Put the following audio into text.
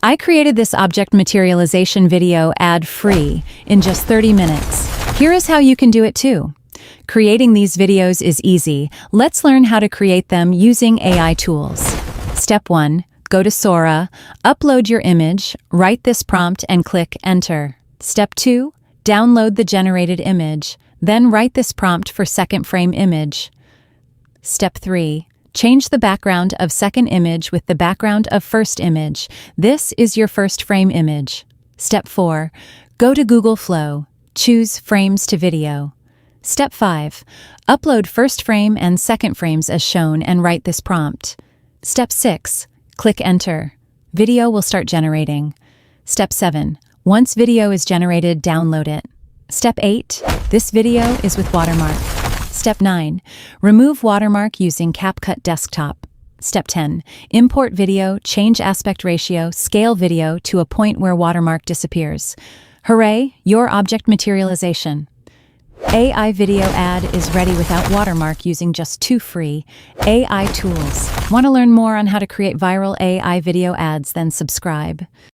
I created this object materialization video ad-free in just 30 minutes. Here is how you can do it too. Creating these videos is easy. Let's learn how to create them using AI tools. Step 1. Go to Sora, upload your image, write this prompt and click Enter. Step 2. Download the generated image, then write this prompt for second frame image. Step 3. Change the background of second image with the background of first image. This is your first frame image. Step 4. Go to Google Flow. Choose Frames to Video. Step 5. Upload first frame and second frames as shown and write this prompt. Step 6. Click Enter. Video will start generating. Step 7. Once video is generated, download it. Step 8. This video is with watermark. Step 9. Remove watermark using CapCut Desktop. Step 10. Import video, change aspect ratio, scale video to a point where watermark disappears. Hooray, your object materialization. AI video ad is ready without watermark using just 2 free AI tools. Want to learn more on how to create viral AI video ads? Then subscribe.